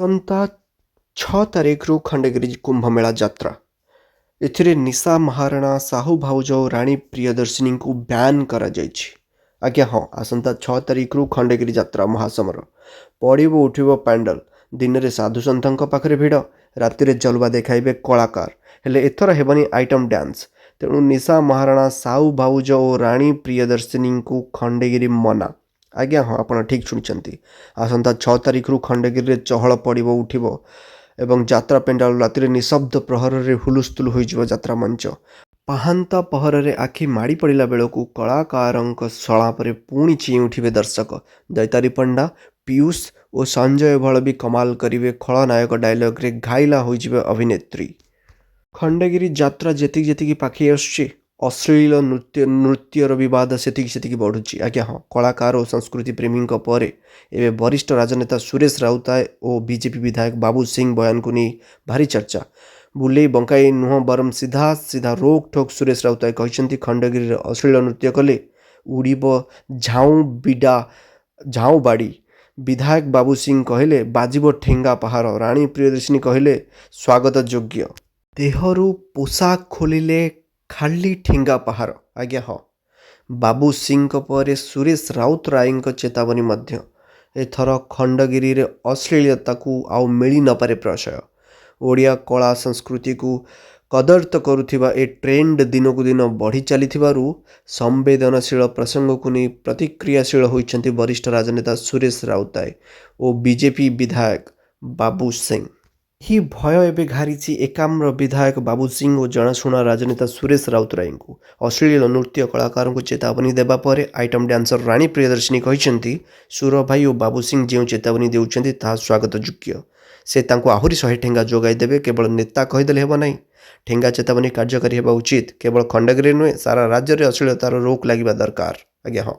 ଆସନ୍ତା 6 ତାରିଖରୁ ଖଣ୍ଡଗିରି କୁମ୍ଭମେଳା ଯାତ୍ରା। ଏଥିରେ ନିଶା ମହାରଣା, ସାହୁ ଭାଉଜ ଓ ରାଣୀ ପ୍ରିୟଦର୍ଶିନୀଙ୍କୁ ବ୍ୟାନ୍ କରାଯାଇଛି। ଆଜ୍ଞା ହଁ, ଆସନ୍ତା 6 ତାରିଖରୁ ଖଣ୍ଡଗିରି ଯାତ୍ରା ମହାସମର। ପଡ଼ିବ ଉଠିବ ପ୍ୟାଣ୍ଡେଲ। ଦିନରେ ସାଧୁସନ୍ଥଙ୍କ ପାଖରେ ଭିଡ଼, ରାତିରେ ଜଲବା ଦେଖାଇବେ କଳାକାର। ହେଲେ ଏଥର ହେବନି ଆଇଟମ୍ ଡ୍ୟାନ୍ସ। ତେଣୁ ନିଶା ମହାରଣା, ସାହୁ ଭାଉଜ ଓ ରାଣୀ ପ୍ରିୟଦର୍ଶିନୀଙ୍କୁ ଖଣ୍ଡଗିରି ମନା। ଆଜ୍ଞା ହଁ, ଆପଣ ଠିକ୍ ଶୁଣିଛନ୍ତି। ଆସନ୍ତା 6 ତାରିଖରୁ ଖଣ୍ଡଗିରିରେ ଚହଳ ପଡ଼ିବ ଉଠିବ ଏବଂ ଯାତ୍ରା ପେଣ୍ଡାଲ ରାତିରେ ନିଶବ୍ଦ ପ୍ରହରରେ ହୁଲୁସ୍ଥୁଲ ହୋଇଯିବ ଯାତ୍ରା ମଞ୍ଚ। ପାହାନ୍ତା ପହରରେ ଆଖି ମାଡ଼ି ପଡ଼ିଲା ବେଳକୁ କଳାକାରଙ୍କ ସଳାପରେ ପୁଣି ଚେଇଁ ଉଠିବେ ଦର୍ଶକ। ଦୈତାରୀ ପଣ୍ଡା, ପିୟୁଷ ଓ ସଞ୍ଜୟ ଭଳ ବି କମାଲ କରିବେ। ଖଳନାୟକ ଡାଇଲଗ୍ରେ ଘାଇଲା ହୋଇଯିବେ ଅଭିନେତ୍ରୀ। ଖଣ୍ଡଗିରି ଯାତ୍ରା ଯେତିକି ଯେତିକି ପାଖେଇ ଆସୁଛି, ଅଶ୍ଳୀଳ ନୃତ୍ୟର ବିବାଦ ସେତିକି ବଢ଼ୁଛି। ଆଜ୍ଞା ହଁ, କଳାକାର ଓ ସଂସ୍କୃତି ପ୍ରେମୀଙ୍କ ପରେ ଏବେ ବରିଷ୍ଠ ରାଜନେତା ସୁରେଶ ରାଉତାୟ ଓ ବିଜେପି ବିଧାୟକ ବାବୁ ସିଂ ବୟାନକୁ ନେଇ ଭାରି ଚର୍ଚ୍ଚା। ବୁଲେଇ ବଙ୍କାଇ ନୁହଁ, ବରଂ ସିଧା ରୋକଠୋକ ସୁରେଶ ରାଉତାୟ କହିଛନ୍ତି, ଖଣ୍ଡଗିରିରେ ଅଶ୍ଳୀଳ ନୃତ୍ୟ କଲେ ଉଡ଼ିବ ଝାଉଁବାଡ଼ି। ବିଧାୟକ ବାବୁ ସିଂ କହିଲେ ବାଜିବ ଠେଙ୍ଗା ପାହାର। ରାଣୀ ପ୍ରିୟଦର୍ଶିନୀ କହିଲେ ସ୍ୱାଗତ ଯୋଗ୍ୟ। ଦେହରୁ ପୋଷାକ ଖୋଲିଲେ ଖାଲି ଠେଙ୍ଗା ପାହାର। ଆଜ୍ଞା ହଁ, ବାବୁ ସିଂଙ୍କ ପରେ ସୁରେଶ ରାଉତରାୟଙ୍କ ଚେତାବନୀ ମଧ୍ୟ। ଏଥର ଖଣ୍ଡଗିରିରେ ଅଶ୍ଳୀଳତାକୁ ଆଉ ମିଳି ନପାରେ ପ୍ରଶୟ। ଓଡ଼ିଆ କଳା ସଂସ୍କୃତିକୁ କଦର୍ଥ କରୁଥିବା ଏ ଟ୍ରେଣ୍ଡ ଦିନକୁ ଦିନ ବଢ଼ି ଚାଲିଥିବାରୁ ସମ୍ବେଦନଶୀଳ ପ୍ରସଙ୍ଗକୁ ନେଇ ପ୍ରତିକ୍ରିୟାଶୀଳ ହୋଇଛନ୍ତି ବରିଷ୍ଠ ରାଜନେତା ସୁରେଶ ରାଉତାୟ ଓ ବିଜେପି ବିଧାୟକ ବାବୁ ସିଂ। ଏହି ଭୟ ଏବେ ଘାରିଛି ଏକାମ୍ର ବିଧାୟକ ବାବୁ ସିଂ ଓ ଜଣାଶୁଣା ରାଜନେତା ସୁରେଶ ରାଉତରାୟଙ୍କୁ। ଅଶ୍ଳୀଳ ନୃତ୍ୟ କଳାକାରଙ୍କୁ ଚେତାବନୀ ଦେବା ପରେ ଆଇଟମ୍ ଡ୍ୟାନ୍ସର ରାଣୀ ପ୍ରିୟଦର୍ଶିନୀ କହିଛନ୍ତି, ସୁର ଭାଇ ଓ ବାବୁ ସିଂ ଯେଉଁ ଚେତାବନୀ ଦେଉଛନ୍ତି ତାହା ସ୍ୱାଗତ ଯୋଗ୍ୟ। ସେ ତାଙ୍କୁ ଆହୁରି 100 ଠେଙ୍ଗା ଯୋଗାଇ ଦେବେ। କେବଳ ନେତା କହିଦେଲେ ହେବ ନାହିଁ, ଠେଙ୍ଗା ଚେତାବନୀ କାର୍ଯ୍ୟକାରୀ ହେବା ଉଚିତ। କେବଳ ଖଣ୍ଡଗିରିରେ ନୁହେଁ, ସାରା ରାଜ୍ୟରେ ଅଶ୍ଳୀଳତାର ରୋକ ଲାଗିବା ଦରକାର। ଆଜ୍ଞା ହଁ।